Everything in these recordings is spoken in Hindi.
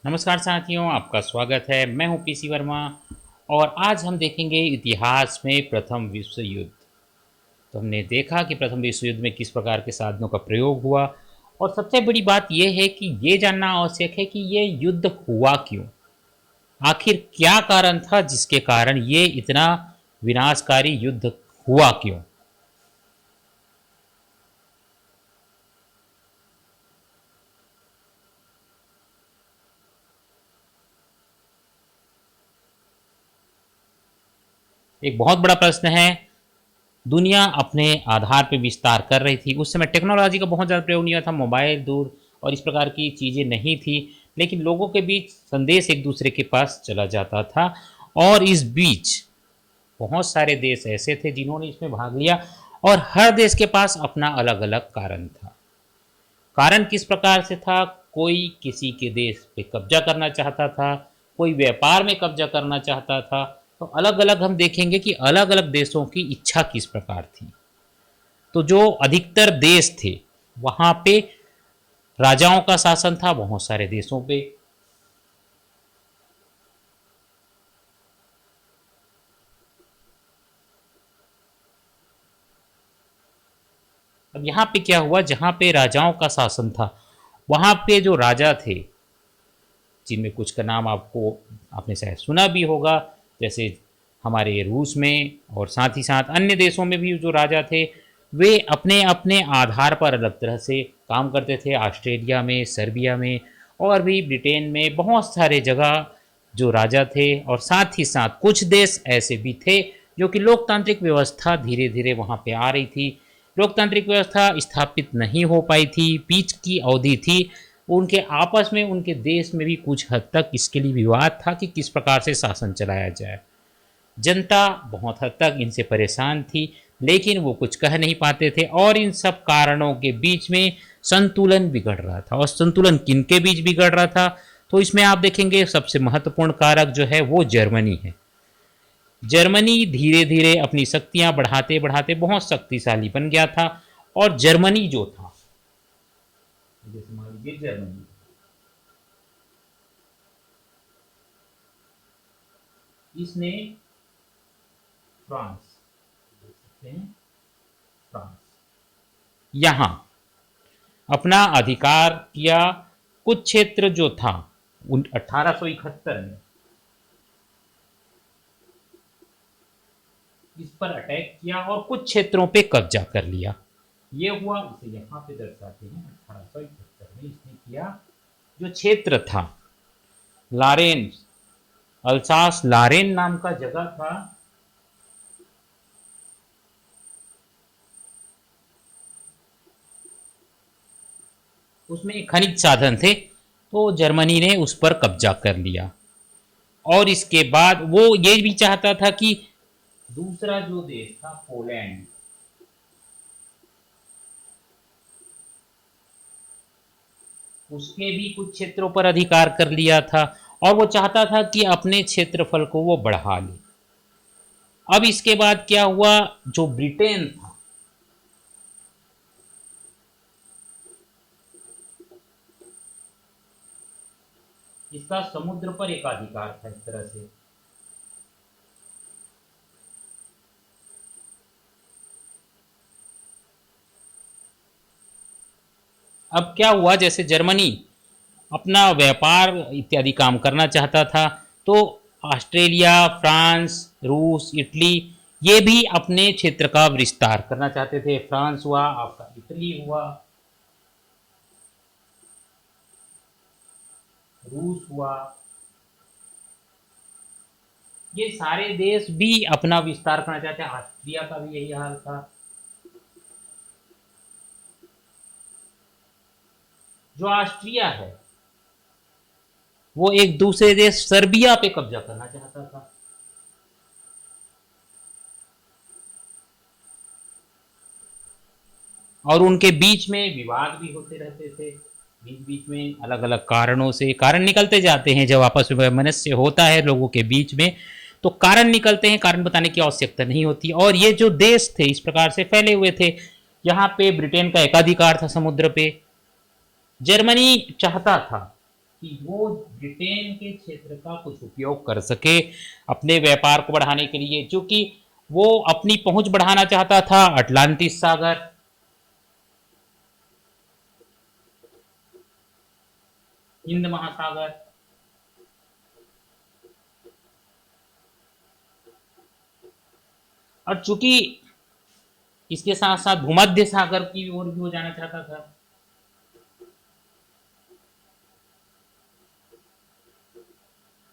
नमस्कार साथियों, आपका स्वागत है। मैं हूं पीसी वर्मा और आज हम देखेंगे इतिहास में प्रथम विश्व युद्ध। तो हमने देखा कि प्रथम विश्व युद्ध में किस प्रकार के साधनों का प्रयोग हुआ और सबसे बड़ी बात यह है कि ये जानना आवश्यक है कि ये युद्ध हुआ क्यों। आखिर क्या कारण था जिसके कारण ये इतना विनाशकारी युद्ध हुआ क्यों। एक बहुत बड़ा प्रश्न है। दुनिया अपने आधार पे विस्तार कर रही थी। उस समय टेक्नोलॉजी का बहुत ज़्यादा प्रयोग नहीं हुआ था, मोबाइल दूर और इस प्रकार की चीज़ें नहीं थी, लेकिन लोगों के बीच संदेश एक दूसरे के पास चला जाता था। और इस बीच बहुत सारे देश ऐसे थे जिन्होंने इसमें भाग लिया और हर देश के पास अपना अलग अलग कारण था। कारण किस प्रकार से था, कोई किसी के देश पे कब्जा करना चाहता था, कोई व्यापार में कब्जा करना चाहता था। तो अलग अलग हम देखेंगे कि अलग अलग देशों की इच्छा किस प्रकार थी। तो जो अधिकतर देश थे वहाँ पे राजाओं का शासन था, बहुत सारे देशों पे। अब यहाँ पे क्या हुआ, जहाँ पे राजाओं का शासन था वहाँ पे जो राजा थे, जिनमें कुछ का नाम आपने शायद सुना भी होगा, जैसे हमारे रूस में और साथ ही साथ अन्य देशों में भी जो राजा थे वे अपने अपने आधार पर अलग तरह से काम करते थे। ऑस्ट्रेलिया में, सर्बिया में और भी ब्रिटेन में बहुत सारे जगह जो राजा थे, और साथ ही साथ कुछ देश ऐसे भी थे जो कि लोकतांत्रिक व्यवस्था धीरे धीरे वहाँ पे आ रही थी। लोकतांत्रिक व्यवस्था स्थापित नहीं हो पाई थी, बीच की अवधि थी। उनके आपस में, उनके देश में भी कुछ हद तक इसके लिए विवाद था कि किस प्रकार से शासन चलाया जाए। जनता बहुत हद तक इनसे परेशान थी, लेकिन वो कुछ कह नहीं पाते थे और इन सब कारणों के बीच में संतुलन बिगड़ रहा था। और संतुलन किनके बीच बिगड़ रहा था, तो इसमें आप देखेंगे सबसे महत्वपूर्ण कारक जो है वो जर्मनी है। जर्मनी धीरे धीरे अपनी शक्तियां बढ़ाते बढ़ाते बहुत शक्तिशाली बन गया था। और जर्मनी जो था, जैसे मान लीजिए जर्मनी, इसने फ्रांस, देख सकते हैं फ्रांस, यहाँ अपना अधिकार किया। कुछ क्षेत्र जो था 1871 में इस पर अटैक किया और कुछ क्षेत्रों पे कब्जा कर लिया। ये हुआ, इसे यहाँ पे दर्शाते हैं। 1871 में इसने किया। जो क्षेत्र था लारेन, अल्सास लारेन नाम का जगह था, उसमें खनिज साधन थे, तो जर्मनी ने उस पर कब्जा कर लिया। और इसके बाद वो ये भी चाहता था कि दूसरा जो देश था पोलैंड, उसके भी कुछ क्षेत्रों पर अधिकार कर लिया था और वो चाहता था कि अपने क्षेत्रफल को वो बढ़ा ले। अब इसके बाद क्या हुआ, जो ब्रिटेन था, इसका समुद्र पर एक अधिकार था इस तरह से। अब क्या हुआ, जैसे जर्मनी अपना व्यापार इत्यादि काम करना चाहता था, तो ऑस्ट्रेलिया, फ्रांस, रूस, इटली ये भी अपने क्षेत्र का विस्तार करना चाहते थे। फ्रांस हुआ आपका, इटली हुआ, रूस हुआ, ये सारे देश भी अपना विस्तार करना चाहते हैं। ऑस्ट्रिया का भी यही हाल था। जो ऑस्ट्रिया है वो एक दूसरे देश सर्बिया पे कब्जा करना चाहता था। और उनके बीच में विवाद भी होते रहते थे, बीच बीच में अलग अलग कारणों से। कारण निकलते जाते हैं जब आपस में वैमनस्य होता है लोगों के बीच में, तो कारण निकलते हैं, कारण बताने की आवश्यकता नहीं होती। और ये जो देश थे इस प्रकार से फैले हुए थे। यहाँ पे ब्रिटेन का एकाधिकार था समुद्र पे। जर्मनी चाहता था कि वो ब्रिटेन के क्षेत्र का कुछ उपयोग कर सके अपने व्यापार को बढ़ाने के लिए, क्योंकि वो अपनी पहुंच बढ़ाना चाहता था अटलांटिस सागर, हिंद महासागर, और चूंकि इसके साथ साथ भूमध्य सागर की ओर भी वो जाना चाहता था।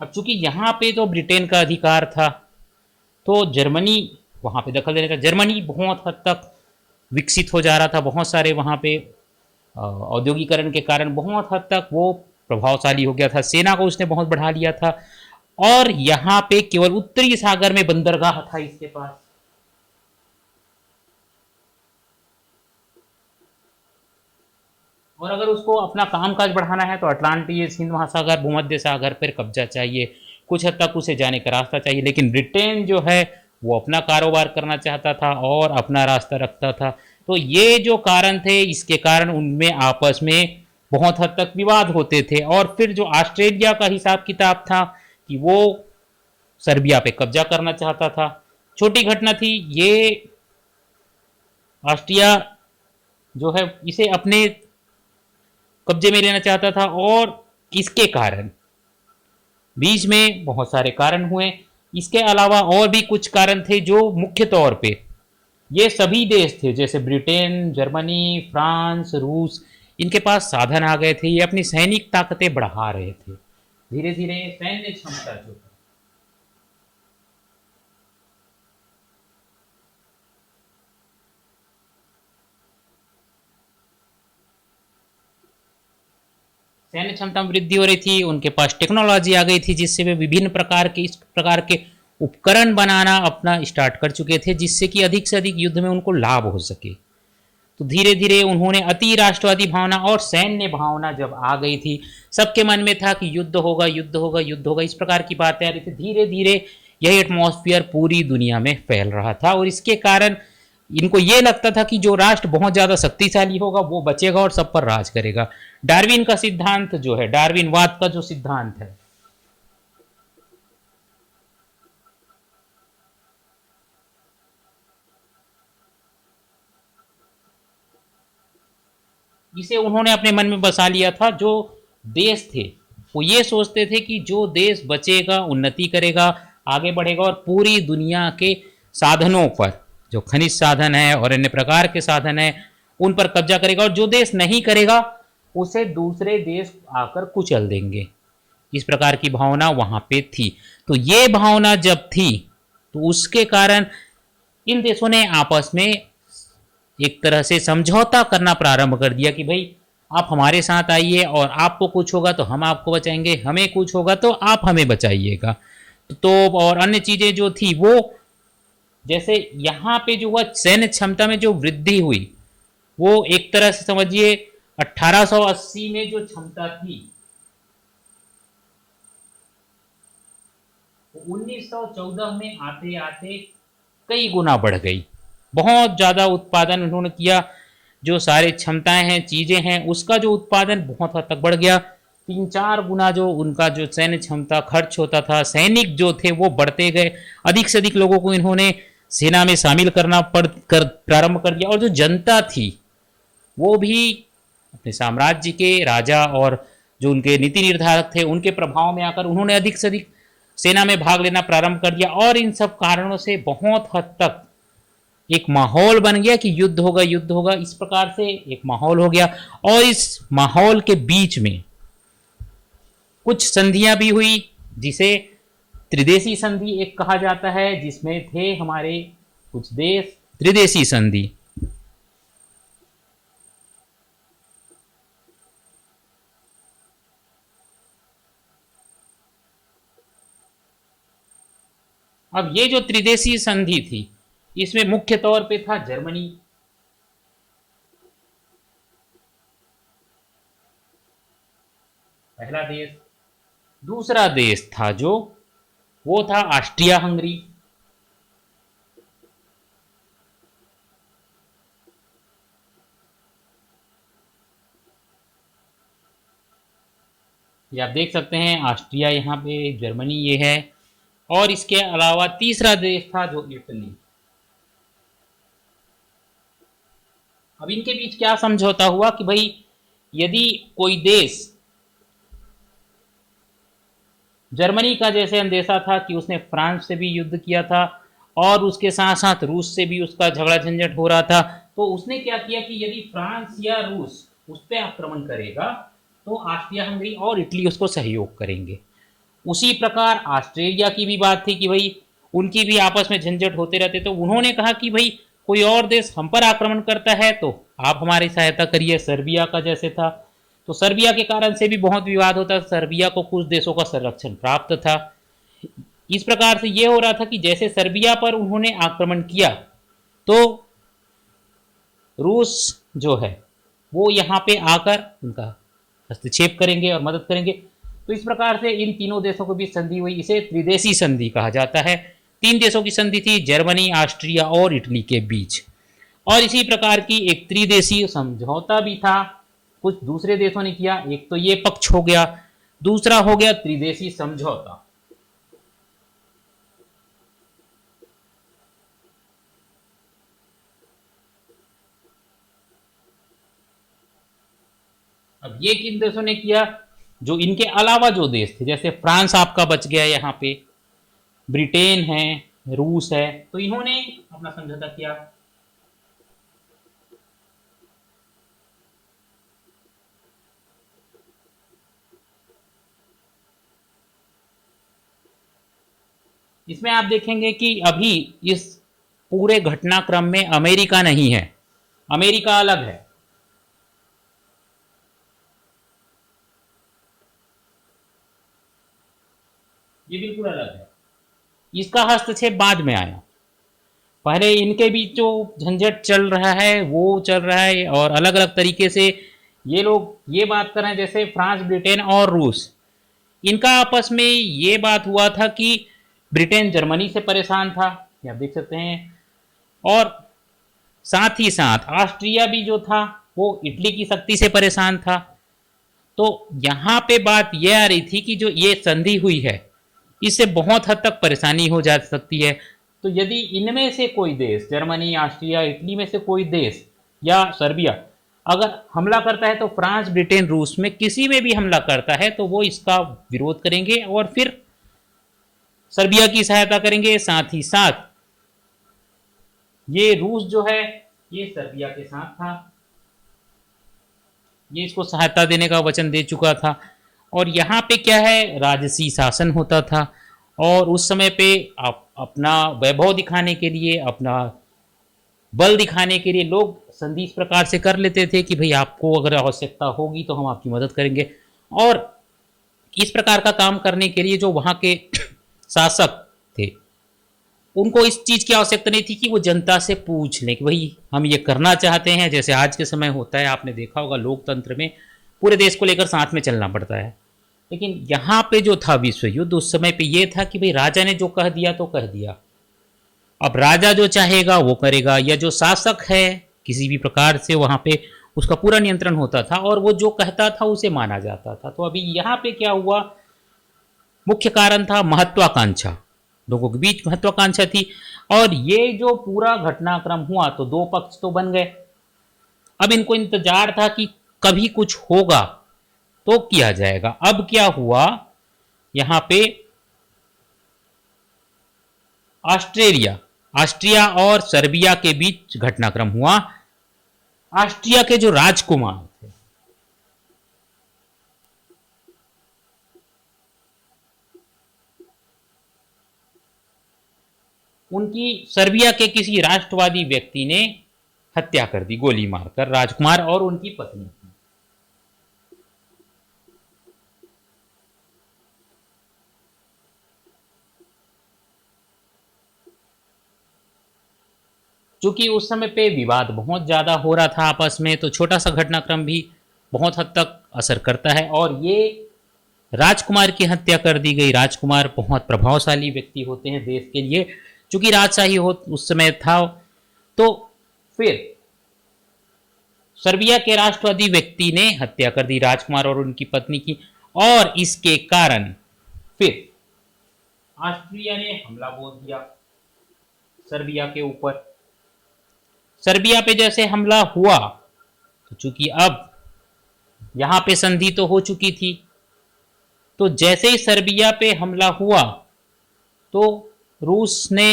अब चूंकि यहाँ पे तो ब्रिटेन का अधिकार था, तो जर्मनी वहाँ पे दखल देने का, जर्मनी बहुत हद तक विकसित हो जा रहा था, बहुत सारे वहाँ पे औद्योगिकरण के कारण बहुत हद तक वो प्रभावशाली हो गया था, सेना को उसने बहुत बढ़ा लिया था, और यहाँ पे केवल उत्तरी सागर में बंदरगाह था इसके पास। और अगर उसको अपना कामकाज बढ़ाना है तो अटलांटिस, हिंद महासागर, भूमध्य सागर पर कब्जा चाहिए, कुछ हद तक उसे जाने का रास्ता चाहिए। लेकिन ब्रिटेन जो है वो अपना कारोबार करना चाहता था और अपना रास्ता रखता था। तो ये जो कारण थे, इसके कारण उनमें आपस में बहुत हद तक विवाद होते थे। और फिर जो ऑस्ट्रेलिया का हिसाब किताब था कि वो सर्बिया पे कब्जा करना चाहता था। छोटी घटना थी ये, ऑस्ट्रिया जो है इसे अपने कब्जे में लेना चाहता था, और इसके कारण बीच में बहुत सारे कारण हुए। इसके अलावा और भी कुछ कारण थे जो मुख्य तौर पे ये सभी देश थे, जैसे ब्रिटेन, जर्मनी, फ्रांस, रूस, इनके पास साधन आ गए थे, ये अपनी सैनिक ताकतें बढ़ा रहे थे धीरे धीरे, सैन्य क्षमता जो है, सैन्य क्षमता में वृद्धि हो रही थी, उनके पास टेक्नोलॉजी आ गई थी, जिससे वे विभिन्न प्रकार के इस प्रकार के उपकरण बनाना अपना स्टार्ट कर चुके थे, जिससे कि अधिक से अधिक युद्ध में उनको लाभ हो सके। तो धीरे धीरे उन्होंने अति राष्ट्रवादी भावना और सैन्य भावना जब आ गई थी, सबके मन में था कि युद्ध होगा, युद्ध होगा, युद्ध होगा, इस प्रकार की बातें आ रही थी। धीरे धीरे यही एटमॉस्फेयर पूरी दुनिया में फैल रहा था, और इसके कारण इनको ये लगता था कि जो राष्ट्र बहुत ज़्यादा शक्तिशाली होगा वो बचेगा और सब पर राज करेगा। डार्विन का सिद्धांत जो है, डार्विनवाद का जो सिद्धांत है, इसे उन्होंने अपने मन में बसा लिया था। जो देश थे वो ये सोचते थे कि जो देश बचेगा, उन्नति करेगा, आगे बढ़ेगा, और पूरी दुनिया के साधनों पर, जो खनिज साधन है और अन्य प्रकार के साधन है, उन पर कब्जा करेगा, और जो देश नहीं करेगा उसे दूसरे देश आकर कुचल देंगे। इस प्रकार की भावना वहां पे थी। तो ये भावना जब थी, तो उसके कारण इन देशों ने आपस में एक तरह से समझौता करना प्रारंभ कर दिया कि भाई आप हमारे साथ आइए, और आपको कुछ होगा तो हम आपको बचाएंगे, हमें कुछ होगा तो आप हमें बचाइएगा। तो और अन्य चीज़ें जो थी वो, जैसे यहाँ पे जो हुआ सैन्य क्षमता में जो वृद्धि हुई, वो एक तरह से समझिए 1880 में जो क्षमता थी वो 1914 में आते आते कई गुना बढ़ गई। बहुत ज़्यादा उत्पादन उन्होंने किया, जो सारे क्षमताएं हैं, चीज़ें हैं, उसका जो उत्पादन बहुत हद तक बढ़ गया। 3-4 गुना जो उनका जो सैन्य क्षमता खर्च होता था, सैनिक जो थे वो बढ़ते गए, अधिक से अधिक लोगों को इन्होंने सेना में शामिल करना पड़ कर प्रारंभ कर दिया। और जो जनता थी वो भी अपने साम्राज्य के राजा और जो उनके नीति निर्धारक थे उनके प्रभाव में आकर उन्होंने अधिक से अधिक सेना में भाग लेना प्रारंभ कर दिया। और इन सब कारणों से बहुत हद तक एक माहौल बन गया कि युद्ध होगा, युद्ध होगा, इस प्रकार से एक माहौल हो गया। और इस माहौल के बीच में कुछ संधियां भी हुई, जिसे त्रिदेशी संधि एक कहा जाता है, जिसमें थे हमारे कुछ देश, त्रिदेशी संधि। अब ये जो त्रिदेशीय संधि थी, इसमें मुख्य तौर पे था जर्मनी, पहला देश। दूसरा देश था जो, वो था ऑस्ट्रिया हंगरी। ये आप देख सकते हैं, ऑस्ट्रिया यहाँ पे, जर्मनी ये है, और इसके अलावा तीसरा देश था जो इटली। अब इनके बीच क्या समझौता हुआ कि भाई यदि कोई देश, जर्मनी का जैसे अंदेशा था कि उसने फ्रांस से भी युद्ध किया था और उसके साथ साथ रूस से भी उसका झगड़ा झंझट हो रहा था, तो उसने क्या किया कि यदि फ्रांस या रूस उस पर आक्रमण करेगा तो ऑस्ट्रिया हंगरी और इटली उसको सहयोग करेंगे। उसी प्रकार ऑस्ट्रेलिया की भी बात थी कि भाई उनकी भी आपस में झंझट होते रहते, तो उन्होंने कहा कि भाई कोई और देश हम पर आक्रमण करता है तो आप हमारी सहायता करिए। सर्बिया का जैसे था, तो सर्बिया के कारण से भी बहुत विवाद होता, सर्बिया को कुछ देशों का संरक्षण प्राप्त था। इस प्रकार से ये हो रहा था कि जैसे सर्बिया पर उन्होंने आक्रमण किया तो रूस जो है वो यहाँ पे आकर उनका हस्तक्षेप करेंगे और मदद करेंगे। तो इस प्रकार से इन तीनों देशों के बीच संधि हुई, इसे त्रिदेशी संधि कहा जाता है। तीन देशों की संधि थी, जर्मनी, ऑस्ट्रिया और इटली के बीच। और इसी प्रकार की एक त्रिदेशीय समझौता भी था, कुछ दूसरे देशों ने किया। एक तो ये पक्ष हो गया, दूसरा हो गया त्रिदेशी समझौता। अब ये किन देशों ने किया, जो इनके अलावा जो देश थे, जैसे फ्रांस आपका बच गया यहाँ पे, ब्रिटेन है, रूस है, तो इन्होंने अपना समझौता किया। इसमें आप देखेंगे कि अभी इस पूरे घटनाक्रम में अमेरिका नहीं है, अमेरिका अलग है। ये बिल्कुल अलग है, इसका हस्तक्षेप बाद में आया। पहले इनके बीच जो झंझट चल रहा है वो चल रहा है, और अलग अलग तरीके से ये लोग ये बात कर रहे हैं। जैसे फ्रांस, ब्रिटेन और रूस, इनका आपस में ये बात हुआ था कि ब्रिटेन जर्मनी से परेशान था, ये आप देख सकते हैं, और साथ ही साथ ऑस्ट्रिया भी जो था वो इटली की शक्ति से परेशान था। तो यहाँ पे बात यह आ रही थी कि जो ये संधि हुई है इससे बहुत हद तक परेशानी हो जा सकती है। तो यदि इनमें से कोई देश, जर्मनी, ऑस्ट्रिया, इटली में से कोई देश या सर्बिया अगर हमला करता है, तो फ्रांस, ब्रिटेन, रूस में किसी में भी हमला करता है तो वो इसका विरोध करेंगे और फिर सर्बिया की सहायता करेंगे। साथ ही साथ ये रूस जो है ये सर्बिया के साथ था, ये इसको सहायता देने का वचन दे चुका था। और यहाँ पे क्या है, राजसी शासन होता था, और उस समय पे आप अपना वैभव दिखाने के लिए, अपना बल दिखाने के लिए लोग संधि इस प्रकार से कर लेते थे कि भाई आपको अगर आवश्यकता होगी तो हम आपकी मदद करेंगे। और इस प्रकार का काम करने के लिए जो वहाँ के शासक थे उनको इस चीज़ की आवश्यकता नहीं थी कि वो जनता से पूछ लें कि भाई हम ये करना चाहते हैं। जैसे आज के समय होता है, आपने देखा होगा लोकतंत्र में पूरे देश को लेकर साथ में चलना पड़ता है। लेकिन यहाँ पे जो था विश्व युद्ध, उस समय पे ये था कि भाई राजा ने जो कह दिया तो कह दिया, अब राजा जो चाहेगा वो करेगा, या जो शासक है किसी भी प्रकार से वहाँ पे उसका पूरा नियंत्रण होता था और वो जो कहता था उसे माना जाता था। तो अभी यहाँ पे क्या हुआ, मुख्य कारण था महत्वाकांक्षा, लोगों के बीच महत्वाकांक्षा थी। और ये जो पूरा घटनाक्रम हुआ तो दो पक्ष तो बन गए। अब इनको इंतजार था कि कभी कुछ होगा तो किया जाएगा। अब क्या हुआ, यहां पे ऑस्ट्रिया और सर्बिया के बीच घटनाक्रम हुआ। ऑस्ट्रिया के जो राजकुमार थे उनकी सर्बिया के किसी राष्ट्रवादी व्यक्ति ने हत्या कर दी, गोली मारकर, राजकुमार और उनकी पत्नी की। चूंकि उस समय पे विवाद बहुत ज़्यादा हो रहा था आपस में, तो छोटा सा घटनाक्रम भी बहुत हद तक असर करता है। और ये राजकुमार की हत्या कर दी गई। राजकुमार बहुत प्रभावशाली व्यक्ति होते हैं देश के लिए, चूंकि राजशाही हो उस समय था। तो फिर सर्बिया के राष्ट्रवादी व्यक्ति ने हत्या कर दी राजकुमार और उनकी पत्नी की। और इसके कारण फिर ऑस्ट्रिया ने हमला बोल दिया सर्बिया के ऊपर। सर्बिया पे जैसे हमला हुआ तो चूंकि अब यहां पे संधि तो हो चुकी थी, तो जैसे ही सर्बिया पे हमला हुआ तो रूस ने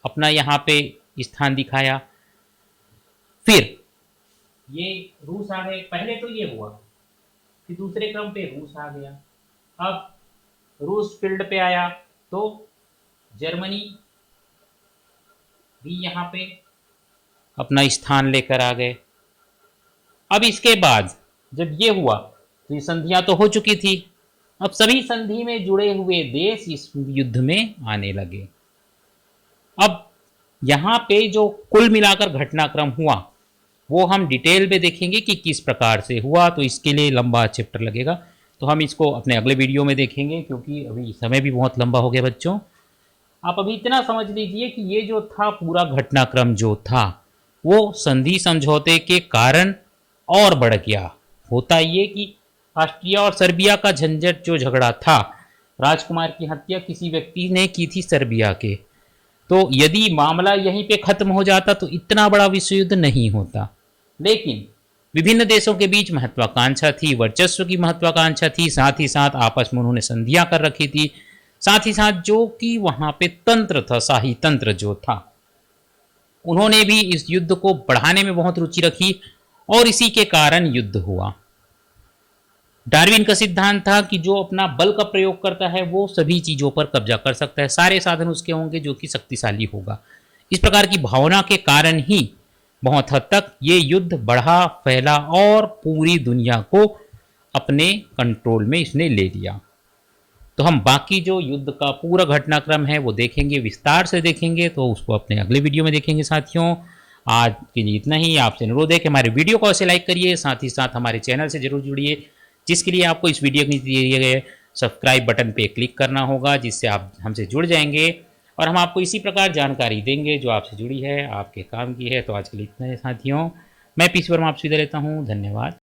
अपना यहां पे स्थान दिखाया। फिर ये रूस आ गए, पहले तो ये हुआ, फिर दूसरे क्रम पे रूस आ गया। अब रूस फील्ड पे आया तो जर्मनी भी यहां पे अपना स्थान लेकर आ गए। अब इसके बाद जब ये हुआ तो ये संधियां तो हो चुकी थी, अब सभी संधि में जुड़े हुए देश इस युद्ध में आने लगे। अब यहाँ पे जो कुल मिलाकर घटनाक्रम हुआ वो हम डिटेल में देखेंगे कि किस प्रकार से हुआ, तो इसके लिए लंबा चैप्टर लगेगा, तो हम इसको अपने अगले वीडियो में देखेंगे, क्योंकि अभी समय भी बहुत लंबा हो गया बच्चों। आप अभी इतना समझ लीजिए कि ये जो था पूरा घटनाक्रम जो था वो संधि समझौते के कारण और बढ़ गया। होता ये कि ऑस्ट्रिया और सर्बिया का झंझट जो झगड़ा था, राजकुमार की हत्या किसी व्यक्ति ने की थी सर्बिया के, तो यदि मामला यहीं पे खत्म हो जाता तो इतना बड़ा विश्व युद्ध नहीं होता। लेकिन विभिन्न देशों के बीच महत्वाकांक्षा थी, वर्चस्व की महत्वाकांक्षा थी, साथ ही साथ आपस में उन्होंने संधियां कर रखी थी, साथ ही साथ जो कि वहां पे तंत्र था, शाही तंत्र जो था, उन्होंने भी इस युद्ध को बढ़ाने में बहुत रुचि रखी और इसी के कारण युद्ध हुआ। डार्विन का सिद्धांत था कि जो अपना बल का प्रयोग करता है वो सभी चीजों पर कब्जा कर सकता है, सारे साधन उसके होंगे जो कि शक्तिशाली होगा। इस प्रकार की भावना के कारण ही बहुत हद तक ये युद्ध बढ़ा, फैला और पूरी दुनिया को अपने कंट्रोल में इसने ले लिया। तो हम बाकी जो युद्ध का पूरा घटनाक्रम है वो देखेंगे, विस्तार से देखेंगे, तो उसको अपने अगले वीडियो में देखेंगे साथियों। आज के लिए इतना ही। आपसे अनुरोध है कि हमारे वीडियो को ऐसे लाइक करिए, साथ ही साथ हमारे चैनल से जरूर जुड़िए, जिसके लिए आपको इस वीडियो के नीचे दिए गए सब्सक्राइब बटन पे क्लिक करना होगा, जिससे आप हमसे जुड़ जाएंगे और हम आपको इसी प्रकार जानकारी देंगे जो आपसे जुड़ी है, आपके काम की है। तो आज के लिए इतना है साथियों, मैं पीसी वर्मा आपसे विदा लेता हूँ। धन्यवाद।